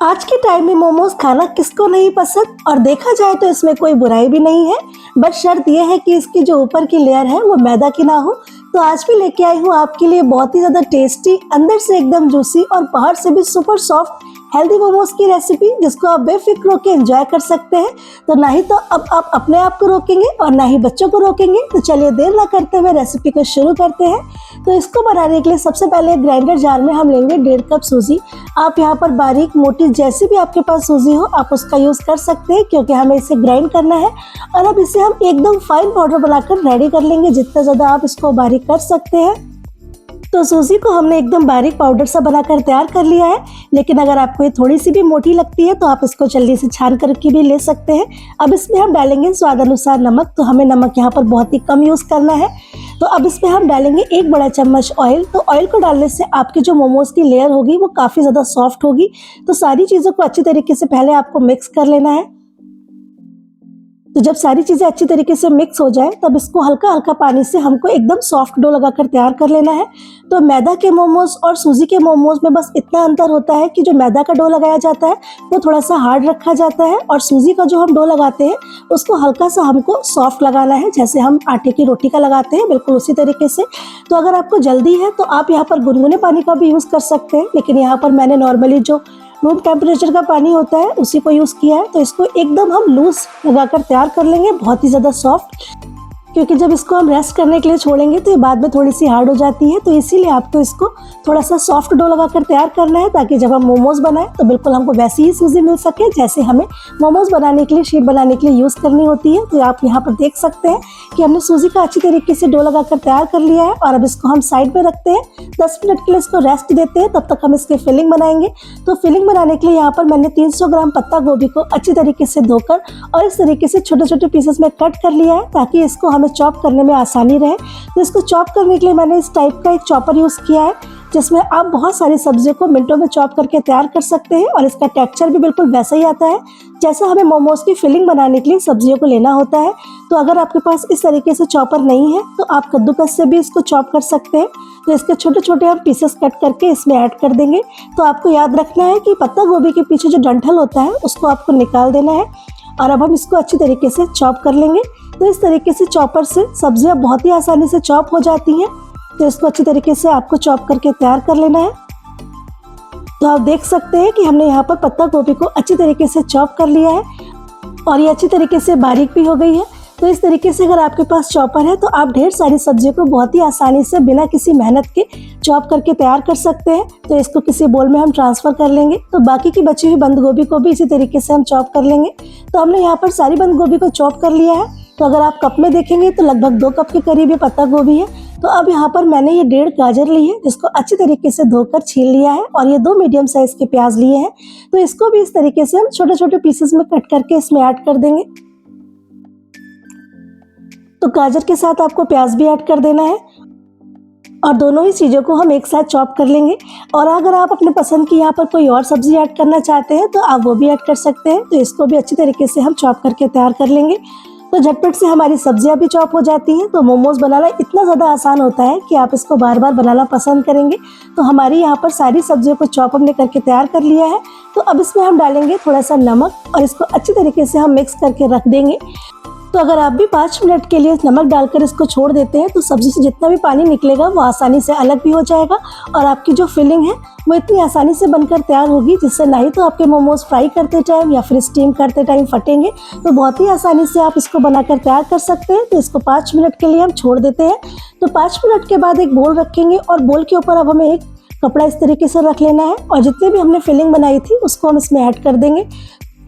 आज के टाइम में मोमोज खाना किसको नहीं पसंद। और देखा जाए तो इसमें कोई बुराई भी नहीं है, बस शर्त यह है कि इसकी जो ऊपर की लेयर है वो मैदा की ना हो। तो आज भी लेके आई हूँ आपके लिए बहुत ही ज़्यादा टेस्टी, अंदर से एकदम जूसी और बाहर से भी सुपर सॉफ्ट हेल्दी मोमोज की रेसिपी, जिसको आप बेफिक्र होकर एंजॉय कर सकते हैं। तो ना ही तो अब आप अपने आप को रोकेंगे और ना ही बच्चों को रोकेंगे। तो चलिए देर ना करते हुए रेसिपी को शुरू करते हैं। तो इसको बनाने के लिए सबसे पहले ग्राइंडर जार में हम लेंगे 1.5 कप सूजी। आप यहाँ पर बारीक मोटी जैसी भी आपके पास सूजी हो आप उसका यूज़ कर सकते हैं, क्योंकि हमें इसे ग्राइंड करना है। और अब इसे हम एकदम फाइन पाउडर बनाकर रेडी कर लेंगे, जितना ज़्यादा आप इसको बारीक कर सकते हैं। तो सूजी को हमने एकदम बारीक पाउडर सा बनाकर तैयार कर लिया है, लेकिन अगर आपको ये थोड़ी सी भी मोटी लगती है तो आप इसको जल्दी से छान करके भी ले सकते हैं। अब इसमें हम डालेंगे स्वाद अनुसार नमक। तो हमें नमक यहाँ पर बहुत ही कम यूज़ करना है। तो अब इसमें हम डालेंगे 1 बड़ा चम्मच ऑयल। तो ऑयल को डालने से आपकी जो मोमोज की लेयर होगी वो काफ़ी ज़्यादा सॉफ्ट होगी। तो सारी चीज़ों को अच्छी तरीके से पहले आपको मिक्स कर लेना है। तो जब सारी चीज़ें अच्छी तरीके से मिक्स हो जाए तब इसको हल्का हल्का पानी से हमको एकदम सॉफ्ट डो लगाकर तैयार कर लेना है। तो मैदा के मोमोज और सूजी के मोमोज में बस इतना अंतर होता है कि जो मैदा का डो लगाया जाता है वो थोड़ा सा हार्ड रखा जाता है, और सूजी का जो हम डो लगाते हैं उसको हल्का सा हमको सॉफ्ट लगाना है, जैसे हम आटे की रोटी का लगाते हैं, बिल्कुल उसी तरीके से। तो अगर आपको जल्दी है तो आप यहाँ पर गुनगुने पानी का भी यूज़ कर सकते हैं, लेकिन यहाँ पर मैंने नॉर्मली जो रूम टेम्परेचर का पानी होता है उसी को यूज़ किया है। तो इसको एकदम हम लूज लगाकर तैयार कर लेंगे, बहुत ही ज़्यादा सॉफ्ट, क्योंकि जब इसको हम रेस्ट करने के लिए छोड़ेंगे तो ये बाद में थोड़ी सी हार्ड हो जाती है। तो इसीलिए आपको इसको थोड़ा सा सॉफ्ट डो लगाकर तैयार करना है, ताकि जब हम मोमोज बनाएं तो बिल्कुल हमको वैसी ही सूजी मिल सके जैसे हमें मोमोज बनाने के लिए, शीट बनाने के लिए यूज़ करनी होती है। तो आप यहाँ पर देख सकते हैं कि हमने सूजी का अच्छी तरीके से डो लगाकर तैयार कर लिया है। और अब इसको हम साइड में रखते हैं, 10 मिनट के लिए इसको रेस्ट देते हैं। तब तक हम इसकी फिलिंग बनाएंगे। तो फिलिंग बनाने के लिए यहाँ पर मैंने 300 ग्राम पत्ता गोभी को अच्छी तरीके से धोकर और इस तरीके से छोटे छोटे पीसेस में कट कर लिया है, ताकि इसको हमें चॉप करने में आसानी रहे। तो इसको चॉप करने के लिए मैंने इस टाइप का एक चॉपर यूज़ किया है, जिसमें आप बहुत सारी सब्जियों को मिनटों में चॉप करके तैयार कर सकते हैं। और इसका टेक्सचर भी बिल्कुल वैसा ही आता है जैसा हमें मोमोज की फिलिंग बनाने के लिए सब्जियों को लेना होता है। तो अगर आपके पास इस तरीके से चॉपर नहीं है तो आप कद्दूकस से भी इसको चॉप कर सकते हैं। तो इसके छोटे छोटे हम पीसेस कट करके इसमें ऐड कर देंगे। तो आपको याद रखना है कि पत्ता गोभी के पीछे जो डंठल होता है उसको आपको निकाल देना है। और अब हम इसको अच्छी तरीके से चॉप कर लेंगे। तो इस तरीके से चॉपर से सब्जियां बहुत ही आसानी से चॉप हो जाती हैं। तो इसको अच्छी तरीके से आपको चॉप करके तैयार कर लेना है। तो आप देख सकते हैं कि हमने यहाँ पर पत्ता गोभी को अच्छी तरीके से चॉप कर लिया है और ये अच्छी तरीके से बारीक भी हो गई है। तो इस तरीके से अगर आपके पास चॉपर है तो आप ढेर सारी सब्जियों को बहुत ही आसानी से बिना किसी मेहनत के चॉप करके तैयार कर सकते हैं। तो इसको किसी बोल में हम ट्रांसफ़र कर लेंगे। तो बाकी की बची हुई बंद गोभी को भी इसी तरीके से हम चॉप कर लेंगे। तो हमने यहाँ पर सारी बंद गोभी को चॉप कर लिया है। तो अगर आप कप में देखेंगे तो लगभग 2 कप के करीब ये पत्ता गोभी है। तो अब यहाँ पर मैंने ये 1.5 गाजर ली है, जिसको अच्छी तरीके से धोकर छील लिया है, और ये 2 मीडियम साइज के प्याज लिए हैं। तो इसको भी इस तरीके से हम छोटे छोटे पीसेस में कट करके इसमें ऐड कर देंगे। तो गाजर के साथ आपको प्याज भी ऐड कर देना है और दोनों ही चीज़ों को हम एक साथ चॉप कर लेंगे। और अगर आप अपने पसंद की यहाँ पर कोई और सब्जी ऐड करना चाहते हैं तो आप वो भी ऐड कर सकते हैं। तो इसको भी अच्छी तरीके से हम चॉप करके तैयार कर लेंगे। तो झटपट से हमारी सब्जियां भी चॉप हो जाती हैं। तो मोमोज बनाना इतना ज़्यादा आसान होता है कि आप इसको बार बार बनाना पसंद करेंगे। तो हमारी यहाँ पर सारी सब्जियों को चॉप हमने करके तैयार कर लिया है। तो अब इसमें हम डालेंगे थोड़ा सा नमक और इसको अच्छी तरीके से हम मिक्स करके रख देंगे। तो अगर आप भी 5 मिनट के लिए नमक डालकर इसको छोड़ देते हैं तो सब्जी से जितना भी पानी निकलेगा वो आसानी से अलग भी हो जाएगा, और आपकी जो फिलिंग है वो इतनी आसानी से बनकर तैयार होगी, जिससे ना ही तो आपके मोमोज फ्राई करते टाइम या फिर स्टीम करते टाइम फटेंगे। तो बहुत ही आसानी से आप इसको बनाकर तैयार कर सकते हैं। तो इसको 5 मिनट के लिए हम छोड़ देते हैं। तो 5 मिनट के बाद एक बोल रखेंगे और बोल के ऊपर अब हमें एक कपड़ा इस तरीके से रख लेना है, और जितने भी हमने फिलिंग बनाई थी उसको हम इसमें ऐड कर देंगे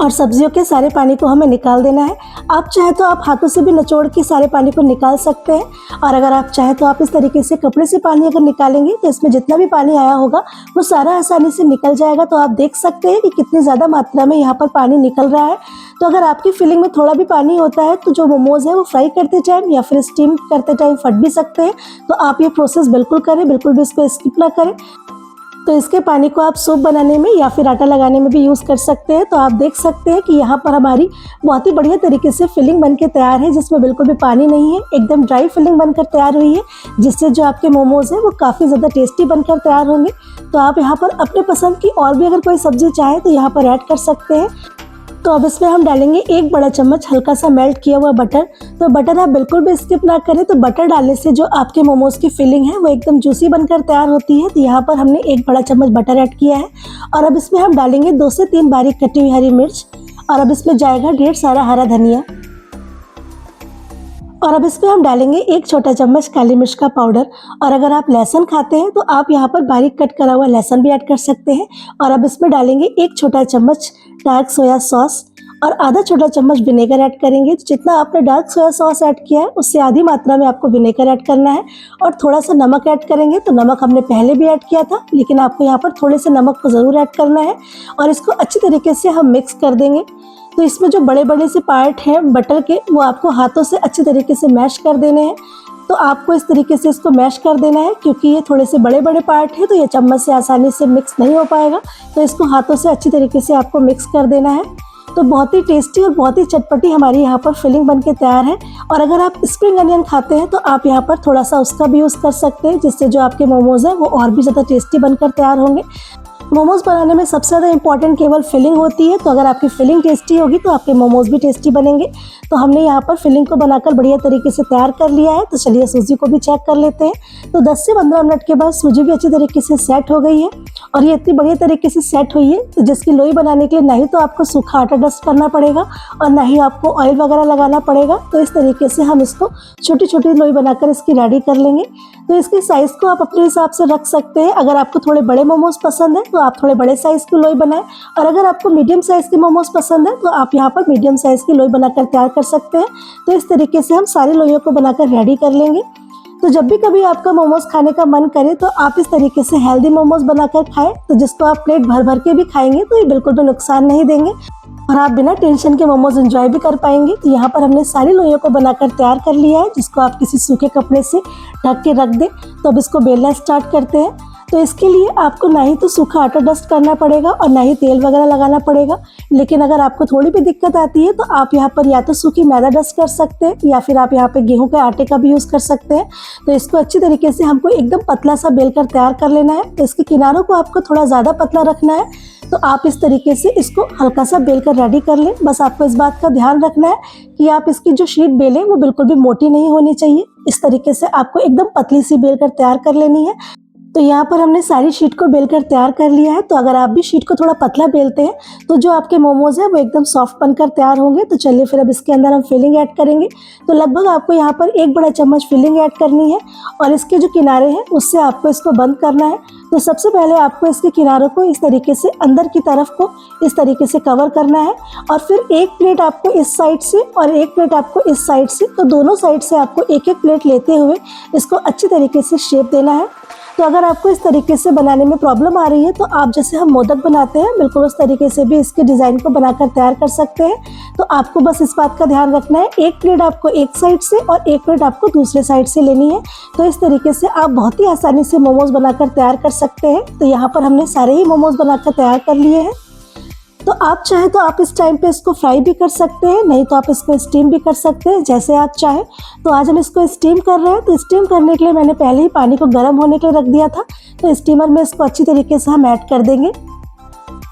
और सब्जियों के सारे पानी को हमें निकाल देना है। आप चाहे तो आप हाथों से भी निचोड़ के सारे पानी को निकाल सकते हैं, और अगर आप चाहे तो आप इस तरीके से कपड़े से पानी अगर निकालेंगे तो इसमें जितना भी पानी आया होगा वो सारा आसानी से निकल जाएगा। तो आप देख सकते हैं कि कितनी ज़्यादा मात्रा में यहाँ पर पानी निकल रहा है। तो अगर आपकी फिलिंग में थोड़ा भी पानी होता है तो जो मोमोज है वो फ्राई करते टाइम या फिर स्टीम करते टाइम फट भी सकते हैं। तो आप ये प्रोसेस बिल्कुल करें, बिल्कुल भी इसको स्किप ना करें। तो इसके पानी को आप सूप बनाने में या फिर आटा लगाने में भी यूज़ कर सकते हैं। तो आप देख सकते हैं कि यहाँ पर हमारी बहुत ही बढ़िया तरीके से फिलिंग बनके तैयार है, जिसमें बिल्कुल भी पानी नहीं है, एकदम ड्राई फिलिंग बनकर तैयार हुई है, जिससे जो आपके मोमोज़ हैं वो काफ़ी ज़्यादा टेस्टी बनकर तैयार होंगे। तो आप यहाँ पर अपने पसंद की और भी अगर कोई सब्ज़ी चाहें तो यहाँ पर ऐड कर सकते हैं। तो अब इसमें हम डालेंगे 1 बड़ा चम्मच हल्का सा मेल्ट किया हुआ बटर। तो बटर आप बिल्कुल भी स्किप ना करें। तो बटर डालने से जो आपके मोमोज़ की फिलिंग है वो एकदम जूसी बनकर तैयार होती है। तो यहाँ पर हमने 1 बड़ा चम्मच बटर ऐड किया है और अब इसमें हम डालेंगे 2 से 3 बारीक कटी हुई हरी मिर्च और अब इसमें जाएगा ढेर सारा हरा धनिया और अब इसमें हम डालेंगे 1 छोटा चम्मच काली मिर्च का पाउडर। और अगर आप लहसुन खाते हैं तो आप यहाँ पर बारीक कट करा हुआ लहसुन भी ऐड कर सकते हैं। और अब इसमें डालेंगे 1 छोटा चम्मच डार्क सोया सॉस और आधा छोटा चम्मच विनेगर ऐड करेंगे। तो जितना आपने डार्क सोया सॉस ऐड किया है उससे आधी मात्रा में आपको विनेगर ऐड करना है और थोड़ा सा नमक ऐड करेंगे। तो नमक हमने पहले भी ऐड किया था, लेकिन आपको यहाँ पर थोड़े से नमक को ज़रूर ऐड करना है और इसको अच्छी तरीके से हम मिक्स कर देंगे। तो इसमें जो बड़े बड़े से पार्ट हैं बटर के वो आपको हाथों से अच्छी तरीके से मैश कर देने हैं। तो आपको इस तरीके से इसको मैश कर देना है, क्योंकि ये थोड़े से बड़े बड़े पार्ट हैं तो ये चम्मच से आसानी से मिक्स नहीं हो पाएगा। तो इसको हाथों से अच्छी तरीके से आपको मिक्स कर देना है। तो बहुत ही टेस्टी और बहुत ही चटपटी हमारी यहाँ पर फिलिंग बनके तैयार है। और अगर आप स्प्रिंग अनियन खाते हैं तो आप यहाँ पर थोड़ा सा उसका भी यूज़ कर सकते हैं, जिससे जो आपके मोमोज़ हैं वो और भी ज़्यादा टेस्टी बनकर तैयार होंगे। मोमोज़ बनाने में सबसे ज़्यादा इंपॉर्टेंट केवल फिलिंग होती है। तो अगर आपकी फिलिंग टेस्टी होगी तो आपके मोमोज़ भी टेस्टी बनेंगे। तो हमने यहाँ पर फिलिंग को बनाकर बढ़िया तरीके से तैयार कर लिया है। तो चलिए सूजी को भी चेक कर लेते हैं। तो 10 से 15 मिनट के बाद सूजी भी अच्छी तरीके से सेट हो गई है और ये इतनी बढ़िया तरीके से सेट हुई है तो जिसकी लोई बनाने के लिए ना ही तो आपको सूखा आटा डस्ट करना पड़ेगा और ना ही आपको ऑयल वगैरह लगाना पड़ेगा। तो इस तरीके से हम इसको छोटी छोटी लोई बनाकर इसकी रेडी कर लेंगे। तो इसके साइज़ को आप अपने हिसाब से रख सकते हैं। अगर आपको थोड़े बड़े मोमोज़ पसंद है तो आप थोड़े बड़े साइज़ की लोई बनाएं और अगर आपको मीडियम साइज़ के मोमोज़ पसंद है तो आप यहाँ पर मीडियम साइज़ की लोई बनाकर तैयार कर सकते हैं। तो इस तरीके से हम सारी लोइयों को बनाकर रेडी कर लेंगे। तो जब भी कभी आपका मोमोज़ खाने का मन करे तो आप इस तरीके से हेल्दी मोमोज़ बनाकर खाएं, तो जिसको आप प्लेट भर भर के भी खाएंगे तो ये बिल्कुल भी नुकसान नहीं देंगे और आप बिना टेंशन के मोमोज़ एंजॉय भी कर पाएंगे। तो यहाँ पर हमने सारी लोइयों को बनाकर तैयार कर लिया है, जिसको आप किसी सूखे कपड़े से ढक के रख दें। तो अब इसको बेलना स्टार्ट करते हैं। तो इसके लिए आपको ना ही तो सूखा आटा डस्ट करना पड़ेगा और ना ही तेल वगैरह लगाना पड़ेगा। लेकिन अगर आपको थोड़ी भी दिक्कत आती है तो आप यहाँ पर या तो सूखी मैदा डस्ट कर सकते हैं या फिर आप यहाँ पे गेहूं के आटे का भी यूज़ कर सकते हैं। तो इसको अच्छी तरीके से हमको एकदम पतला सा बेल कर तैयार कर लेना है। तो इसके किनारों को आपको थोड़ा ज़्यादा पतला रखना है। तो आप इस तरीके से इसको हल्का सा बेल कर रेडी कर लें। बस आपको इस बात का ध्यान रखना है कि आप इसकी जो शीट बेलें वो बिल्कुल भी मोटी नहीं होनी चाहिए। इस तरीके से आपको एकदम पतली सी बेल कर तैयार कर लेनी है। तो यहाँ पर हमने सारी शीट को बेलकर तैयार कर लिया है। तो अगर आप भी शीट को थोड़ा पतला बेलते हैं तो जो आपके मोमोज़ है वो एकदम सॉफ्ट बनकर तैयार होंगे। तो चलिए फिर अब इसके अंदर हम फिलिंग ऐड करेंगे। तो लगभग आपको यहाँ पर 1 बड़ा चम्मच फिलिंग ऐड करनी है और इसके जो किनारे हैं उससे आपको इसको बंद करना है। तो सबसे पहले आपको इसके किनारों को इस तरीके से अंदर की तरफ को इस तरीके से कवर करना है और फिर एक प्लेट आपको इस साइड से और एक प्लेट आपको इस साइड से, तो दोनों साइड से आपको एक एक प्लेट लेते हुए इसको अच्छी तरीके से शेप देना है। तो अगर आपको इस तरीके से बनाने में प्रॉब्लम आ रही है तो आप जैसे हम मोदक बनाते हैं बिल्कुल उस तरीके से भी इसके डिज़ाइन को बनाकर तैयार कर सकते हैं। तो आपको बस इस बात का ध्यान रखना है, एक प्लेट आपको एक साइड से और एक प्लेट आपको दूसरे साइड से लेनी है। तो इस तरीके से आप बहुत ही आसानी से मोमोज़ बनाकर तैयार कर सकते हैं। तो यहाँ पर हमने सारे ही मोमोज़ बनाकर तैयार कर लिए हैं। तो आप चाहे तो आप इस टाइम पे इसको फ्राई भी कर सकते हैं, नहीं तो आप इसको स्टीम भी कर सकते हैं, जैसे आप चाहें। तो आज हम इसको स्टीम कर रहे हैं। तो स्टीम करने के लिए मैंने पहले ही पानी को गर्म होने के लिए रख दिया था। तो स्टीमर में इसको अच्छी तरीके से हम ऐड कर देंगे।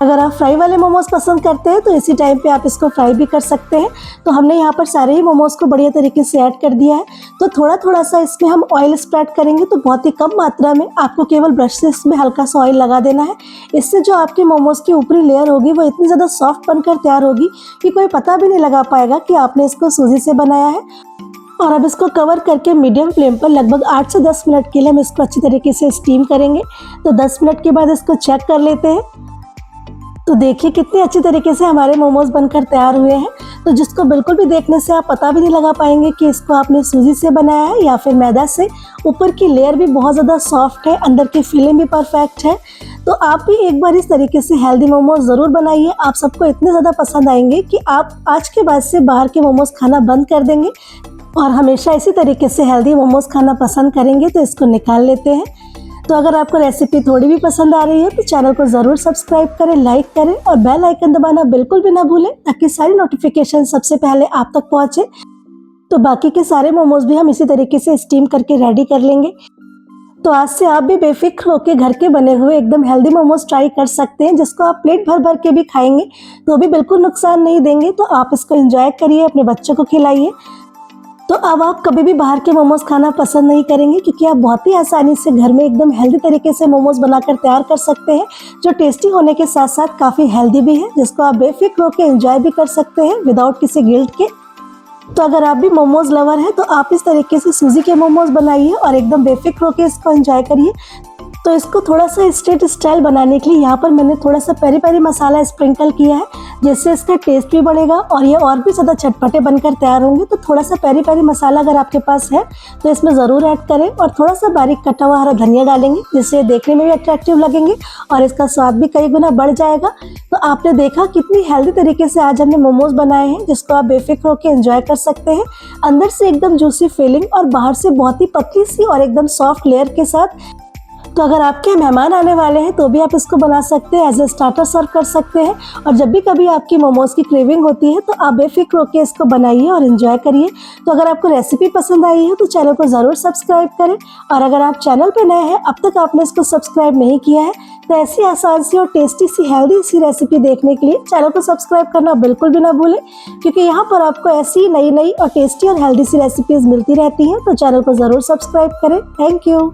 अगर आप फ्राई वाले मोमोज़ पसंद करते हैं तो इसी टाइम पे आप इसको फ्राई भी कर सकते हैं। तो हमने यहाँ पर सारे ही मोमोज़ को बढ़िया तरीके से ऐड कर दिया है। तो थोड़ा थोड़ा सा इसमें हम ऑयल स्प्रेड करेंगे, तो बहुत ही कम मात्रा में आपको केवल ब्रश से इसमें हल्का सा ऑयल लगा देना है। इससे जो आपके मोमोज़ की ऊपरी लेयर होगी वो इतनी ज़्यादा सॉफ्ट बनकर तैयार होगी कि कोई पता भी नहीं लगा पाएगा कि आपने इसको सूजी से बनाया है। और अब इसको कवर करके मीडियम फ्लेम पर लगभग 8 से 10 मिनट के लिए हम इसको अच्छी तरीके से स्टीम करेंगे। तो 10 मिनट के बाद इसको चेक कर लेते हैं। तो देखिए कितने अच्छी तरीके से हमारे मोमोज़ बनकर तैयार हुए हैं। तो जिसको बिल्कुल भी देखने से आप पता भी नहीं लगा पाएंगे कि इसको आपने सूजी से बनाया है या फिर मैदा से। ऊपर की लेयर भी बहुत ज़्यादा सॉफ्ट है, अंदर की फिलिंग भी परफेक्ट है। तो आप भी एक बार इस तरीके से हेल्दी मोमोज़ ज़रूर बनाइए। आप सबको इतने ज़्यादा पसंद आएंगे कि आप आज के बाद से बाहर के मोमोज़ खाना बंद कर देंगे और हमेशा इसी तरीके से हेल्दी मोमोज़ खाना पसंद करेंगे। तो इसको निकाल लेते हैं। तो अगर आपको रेसिपी थोड़ी भी पसंद आ रही है तो चैनल को ज़रूर सब्सक्राइब करें, लाइक करें और बेल आइकन दबाना बिल्कुल भी ना भूलें ताकि सारी नोटिफिकेशन सबसे पहले आप तक पहुंचे। तो बाकी के सारे मोमोज भी हम इसी तरीके से स्टीम करके रेडी कर लेंगे। तो आज से आप भी बेफिक्र होकर घर के बने हुए एकदम हेल्दी मोमोज ट्राई कर सकते हैं, जिसको आप प्लेट भर भर के भी खाएंगे तो भी बिल्कुल नुकसान नहीं देंगे। तो आप इसको एंजॉय करिए, अपने बच्चों को खिलाइए। तो अब आप कभी भी बाहर के मोमोज खाना पसंद नहीं करेंगे, क्योंकि आप बहुत ही आसानी से घर में एकदम हेल्दी तरीके से मोमोज बनाकर तैयार कर सकते हैं, जो टेस्टी होने के साथ साथ काफ़ी हेल्दी भी है, जिसको आप बेफिक्र होकर एंजॉय भी कर सकते हैं विदाउट किसी गिल्ट के। तो अगर आप भी मोमोज लवर हैं तो आप इस तरीके से सूजी के मोमोज बनाइए और एकदम बेफिक्र होकर इसको एंजॉय करिए। तो इसको थोड़ा सा स्ट्रीट स्टाइल बनाने के लिए यहाँ पर मैंने थोड़ा सा पेरी पेरी मसाला स्प्रिंकल किया है, जिससे इसका टेस्ट भी बढ़ेगा और ये और भी ज़्यादा चटपटे बनकर तैयार होंगे। तो थोड़ा सा पेरी पेरी मसाला अगर आपके पास है तो इसमें ज़रूर ऐड करें और थोड़ा सा बारीक कटा हुआ हरा धनिया डालेंगे, जिससे देखने में भी अट्रैक्टिव लगेंगे और इसका स्वाद भी कई गुना बढ़ जाएगा। तो आपने देखा कितनी हेल्दी तरीके से आज हमने मोमोज बनाए हैं, जिसको आप बेफिक्र होकर एंजॉय कर सकते हैं। अंदर से एकदम जूसी फीलिंग और बाहर से बहुत ही पतली सी और एकदम सॉफ्ट लेयर के साथ। तो अगर आपके मेहमान आने वाले हैं तो भी आप इसको बना सकते हैं, एज ए स्टार्टर सर्व कर सकते हैं। और जब भी कभी आपकी मोमोज की क्रेविंग होती है तो आप बेफिक्र होकर इसको बनाइए और एंजॉय करिए। तो अगर आपको रेसिपी पसंद आई है तो चैनल को ज़रूर सब्सक्राइब करें, और अगर आप चैनल पे नए हैं, अब तक आपने इसको सब्सक्राइब नहीं किया है, तो ऐसी आसान सी और टेस्टी सी हेल्दी सी रेसिपी देखने के लिए चैनल को सब्सक्राइब करना बिल्कुल भी ना भूलें, क्योंकि यहाँ पर आपको ऐसी नई नई और टेस्टी और हेल्दी सी रेसिपीज़ मिलती रहती हैं। तो चैनल को ज़रूर सब्सक्राइब करें। Thank you.